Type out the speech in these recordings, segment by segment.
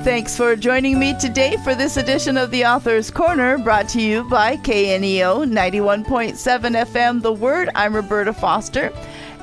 Thanks for joining me today for this edition of the Author's Corner, brought to you by KNEO 91.7 FM The Word. I'm Roberta Foster,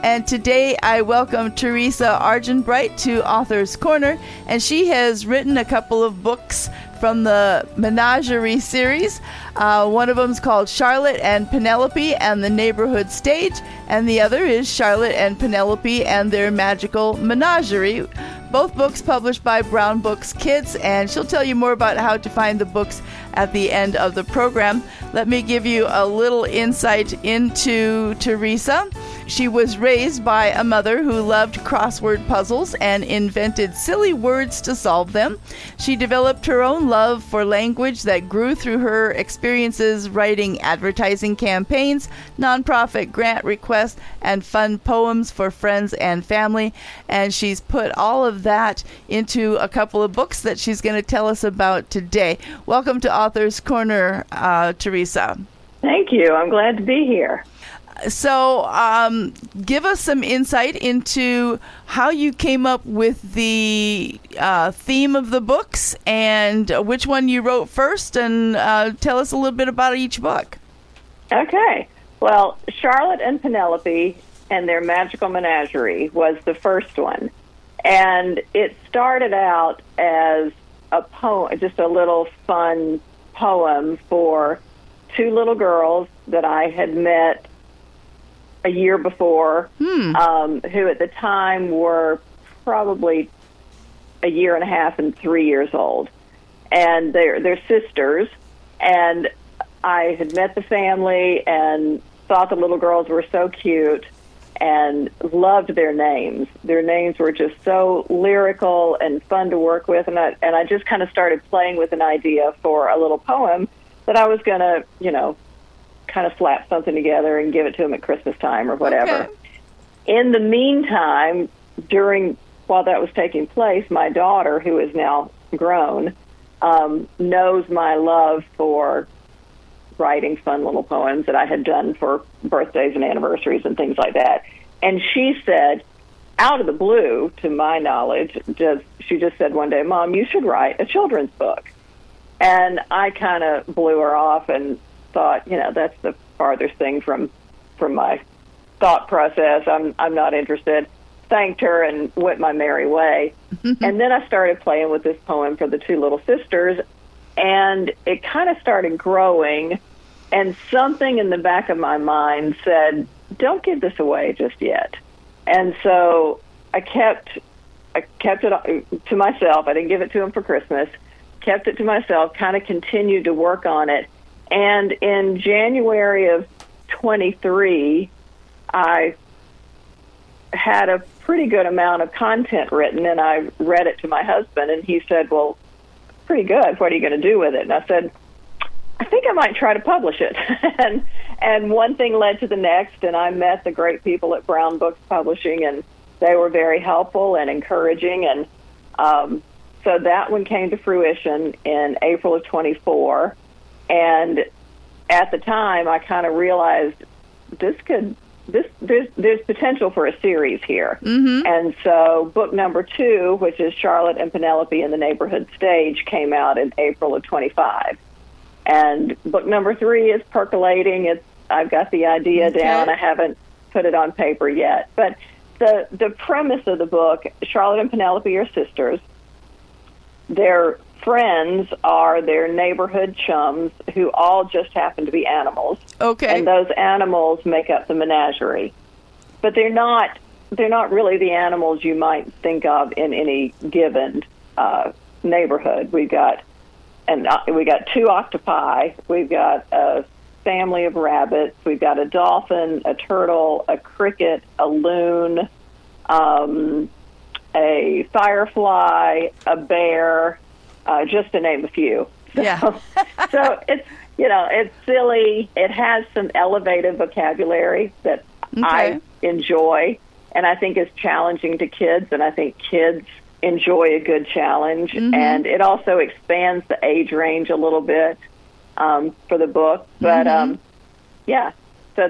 and today I welcome Teresa Argenbright to Author's Corner, and she has written a couple of books from the Menagerie series. One of them is called Charlotte and Penelope and the Neighborhood Stage, and the other is Charlotte and Penelope and Their Magical Menagerie. Both books published by Brown Books Kids, and she'll tell you more about how to find the books at the end of the program. Let me give you a little insight into Teresa. She was raised by a mother who loved crossword puzzles and invented silly words to solve them. She developed her own love for language that grew through her experiences writing advertising campaigns, nonprofit grant requests, and fun poems for friends and family. And she's put all of that into a couple of books that she's going to tell us about today. Welcome to Author's Corner, Teresa. Thank you. I'm glad to be here. So give us some insight into how you came up with the theme of the books and which one you wrote first, and tell us a little bit about each book. Okay. Well, Charlotte and Penelope and Their Magical Menagerie was the first one. And it started out as a poem, just a little fun poem for two little girls that I had met a year before, who at the time were probably a year and a half and 3 years old. And they're sisters. And I had met the family and thought the little girls were so cute and loved their names. Their names were just so lyrical and fun to work with. And I just kind of started playing with an idea for a little poem that I was going to, kind of slap something together and give it to them at Christmas time or whatever. Okay. In the meantime, while that was taking place, my daughter, who is now grown, knows my love for writing fun little poems that I had done for birthdays and anniversaries and things like that. And she said, out of the blue, to my knowledge, she just said one day, "Mom, you should write a children's book." And I kind of blew her off and thought, that's the farthest thing from my thought process. I'm not interested. Thanked her and went my merry way. And then I started playing with this poem for the two little sisters, and it kind of started growing, and something in the back of my mind said, don't give this away just yet. And so I kept it to myself. I didn't give it to them for Christmas. Kept it to myself, kind of continued to work on it. And in January of 23, I had a pretty good amount of content written, and I read it to my husband, and he said, well, pretty good. What are you going to do with it? And I said, I think I might try to publish it. and one thing led to the next, and I met the great people at Brown Books Publishing, and they were very helpful and encouraging. And so that one came to fruition in April of 24. And at the time, I kind of realized there's potential for a series here. Mm-hmm. And so book number 2, which is Charlotte and Penelope in the Neighborhood Stage, came out in April of 25. And book number 3 is percolating. I've got the idea down. I haven't put it on paper yet. But the premise of the book, Charlotte and Penelope are sisters. Their friends are their neighborhood chums who all just happen to be animals. Okay. And those animals make up the menagerie. But they're not really the animals you might think of in any given neighborhood. We got 2 octopi. We've got a family of rabbits. We've got a dolphin, a turtle, a cricket, a loon, a firefly, a bear, just to name a few. So it's, it's silly. It has some elevated vocabulary that I enjoy, and I think is challenging to kids, and I think kids enjoy a good challenge. Mm-hmm. And it also expands the age range a little bit for the book. But, so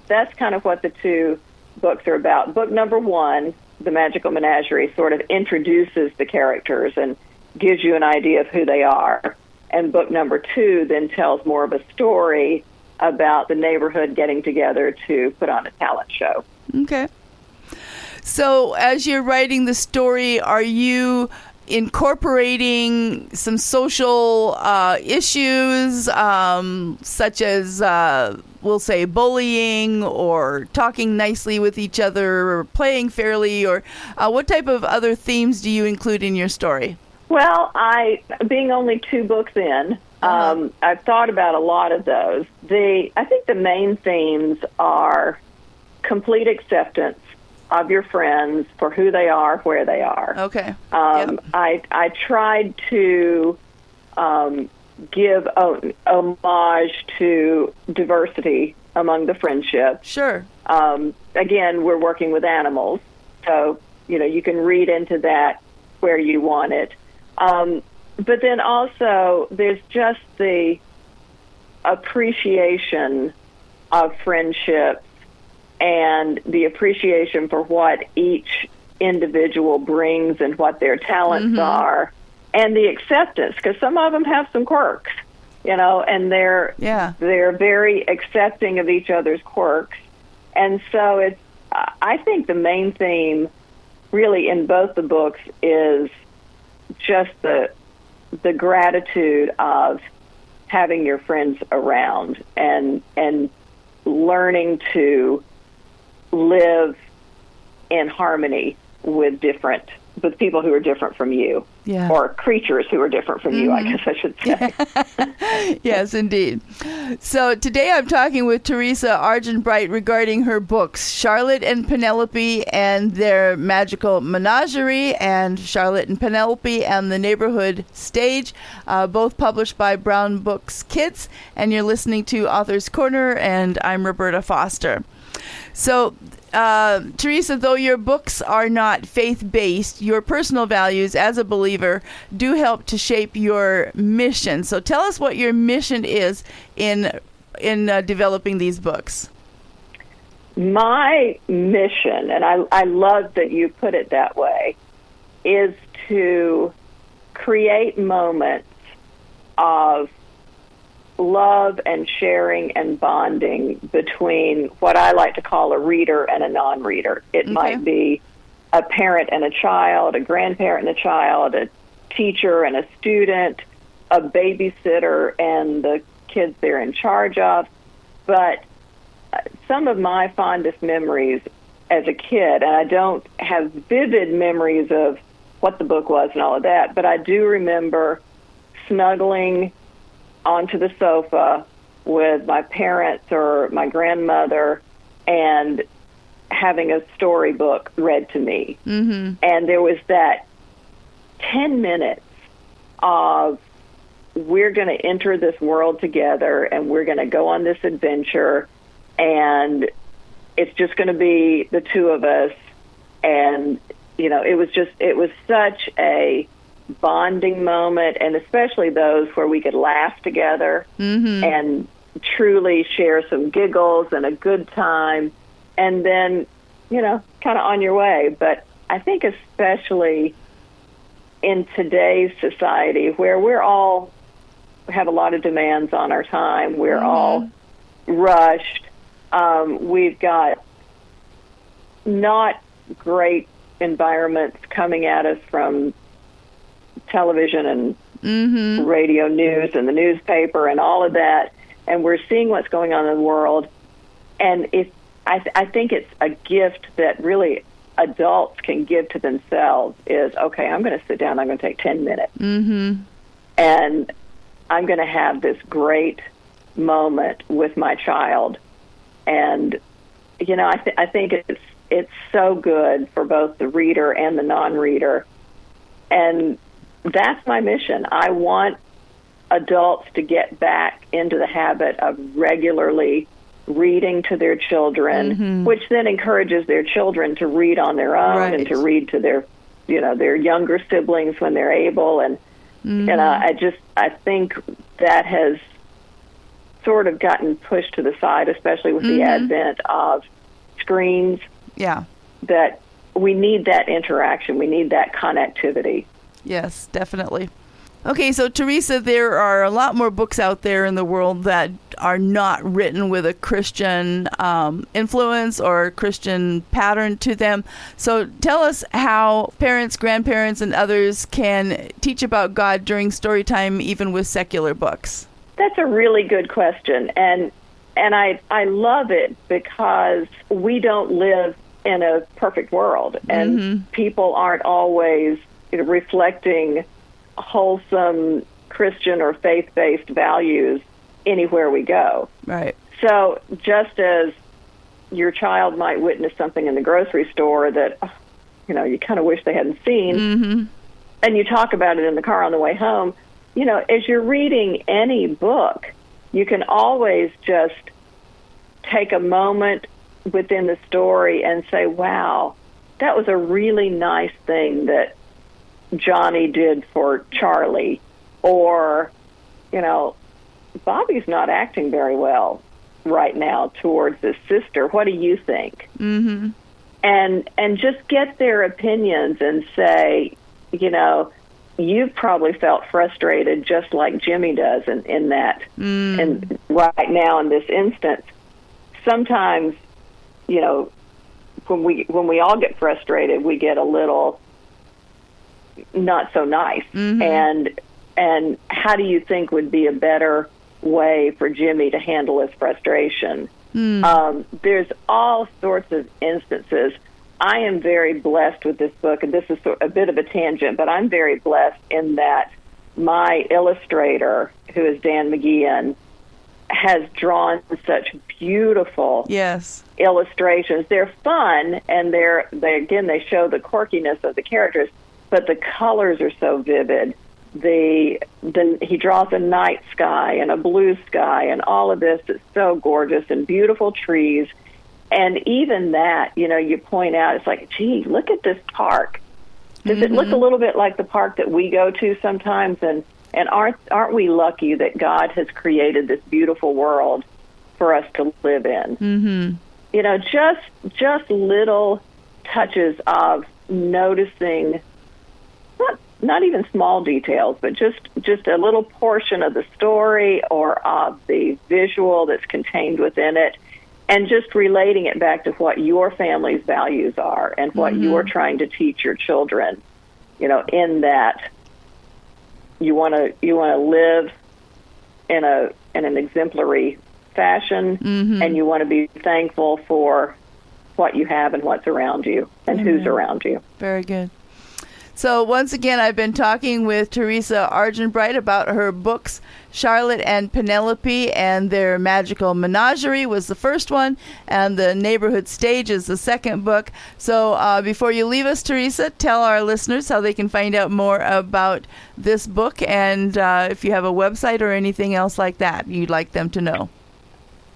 that's kind of what the 2 books are about. Book number 1, The Magical Menagerie, sort of introduces the characters and gives you an idea of who they are. And book number 2 then tells more of a story about the neighborhood getting together to put on a talent show. Okay. So as you're writing the story, are you incorporating some social issues, such as, we'll say, bullying or talking nicely with each other or playing fairly, or what type of other themes do you include in your story? Well, being only 2 books in, I've thought about a lot of those. I think the main themes are complete acceptance of your friends for who they are, where they are. Okay. Yep. I tried to give homage to diversity among the friendship. Sure. Again, we're working with animals, so you can read into that where you want it. But then also, there's just the appreciation of friendships and the appreciation for what each individual brings and what their talents are, and the acceptance, because some of them have some quirks, and they're very accepting of each other's quirks. And so I think the main theme really in both the books is just the gratitude of having your friends around and learning to live in harmony with people who are different from you, or creatures who are different from you, I guess I should say. Yes, indeed. So today I'm talking with Teresa Argenbright regarding her books, Charlotte and Penelope and Their Magical Menagerie, and Charlotte and Penelope and the Neighborhood Stage, both published by Brown Books Kids. And you're listening to Author's Corner, and I'm Roberta Foster. So, Teresa, though your books are not faith-based, your personal values as a believer do help to shape your mission. So tell us what your mission is in developing these books. My mission, and I love that you put it that way, is to create moments of love and sharing and bonding between what I like to call a reader and a non-reader. It might be a parent and a child, a grandparent and a child, a teacher and a student, a babysitter and the kids they're in charge of. But some of my fondest memories as a kid, and I don't have vivid memories of what the book was and all of that, but I do remember snuggling onto the sofa with my parents or my grandmother and having a storybook read to me. And there was that 10 minutes of, we're going to enter this world together and we're going to go on this adventure, and it's just going to be the 2 of us. And, it was such a bonding moment, and especially those where we could laugh together and truly share some giggles and a good time, and then, kind of on your way. But I think especially in today's society where we have a lot of demands on our time, we're all rushed, we've got not great environments coming at us from television and radio news and the newspaper and all of that, and we're seeing what's going on in the world. And I think it's a gift that really adults can give to themselves is, okay, I'm going to sit down, I'm going to take 10 minutes, and I'm going to have this great moment with my child. And, I think it's so good for both the reader and the non-reader. And that's my mission. I want adults to get back into the habit of regularly reading to their children, which then encourages their children to read on their own and to read to their younger siblings when they're able. And I think that has sort of gotten pushed to the side, especially with the advent of screens. Yeah. That we need that interaction. We need that connectivity. Yes, definitely. Okay, so Teresa, there are a lot more books out there in the world that are not written with a Christian influence or Christian pattern to them. So tell us how parents, grandparents, and others can teach about God during story time, even with secular books. That's a really good question, and I love it because we don't live in a perfect world, and people aren't always reflecting wholesome Christian or faith-based values anywhere we go. Right. So just as your child might witness something in the grocery store that, you kind of wish they hadn't seen, and you talk about it in the car on the way home, as you're reading any book, you can always just take a moment within the story and say, wow, that was a really nice thing that Johnny did for Charlie, or, Bobby's not acting very well right now towards his sister. What do you think? And just get their opinions and say, you've probably felt frustrated just like Jimmy does in that. And right now in this instance, sometimes, when we all get frustrated, we get a little not so nice. And how do you think would be a better way for Jimmy to handle his frustration? There's all sorts of instances. I am very blessed with this book, and this is a bit of a tangent, but I'm very blessed in that my illustrator, who is Dan McGeehan, has drawn such beautiful illustrations. They're fun, and they show the quirkiness of the characters, but the colors are so vivid. He draws a night sky and a blue sky, and all of this is so gorgeous, and beautiful trees. And even that, you point out, it's like, gee, look at this park. Does it look a little bit like the park that we go to sometimes? And aren't we lucky that God has created this beautiful world for us to live in? Just little touches of noticing, not even small details, but just a little portion of the story or of the visual that's contained within it, and just relating it back to what your family's values are and what you're trying to teach your children. In that you want to live in an exemplary fashion, and you want to be thankful for what you have and what's around you and who's around you. Very good. So once again, I've been talking with Teresa Argenbright about her books. Charlotte and Penelope and Their Magical Menagerie was the first one, and The Neighborhood Stage is the second book. So before you leave us, Teresa, tell our listeners how they can find out more about this book, and if you have a website or anything else like that you'd like them to know.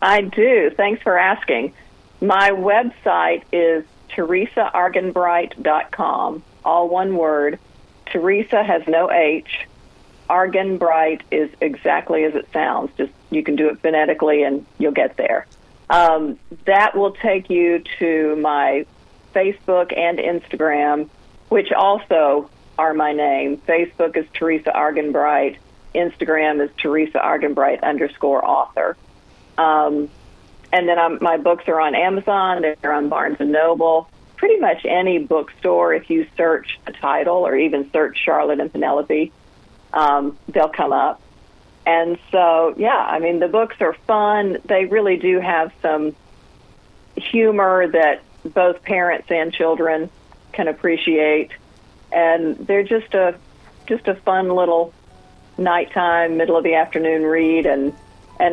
I do. Thanks for asking. My website is teresaargenbright.com. All one word. Teresa has no H. Argenbright is exactly as it sounds. Just you can do it phonetically and you'll get there. That will take you to my Facebook and Instagram, which also are my name. Facebook is Teresa Argenbright. Instagram is Teresa Argenbright _author. And then my books are on Amazon. They're on Barnes & Noble. Pretty much any bookstore, if you search the title or even search Charlotte and Penelope, they'll come up. And so, the books are fun. They really do have some humor that both parents and children can appreciate. And they're just a fun little nighttime, middle of the afternoon read, and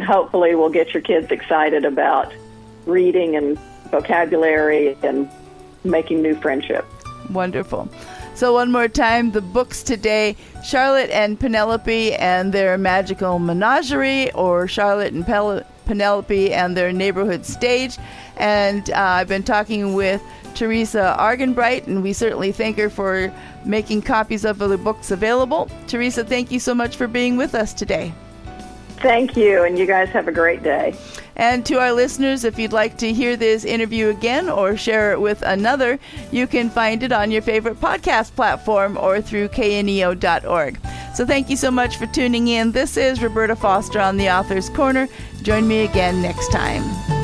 hopefully will get your kids excited about reading and vocabulary and making new friendships. Wonderful. So one more time, the books today, Charlotte and Penelope and Their Magical Menagerie, or Charlotte and Penelope and Their Neighborhood Stage. And I've been talking with Teresa Argenbright, and we certainly thank her for making copies of the books available. Teresa, thank you so much for being with us today. Thank you, and you guys have a great day. And to our listeners, if you'd like to hear this interview again or share it with another, you can find it on your favorite podcast platform or through kneo.org. So thank you so much for tuning in. This is Roberta Foster on the Author's Corner. Join me again next time.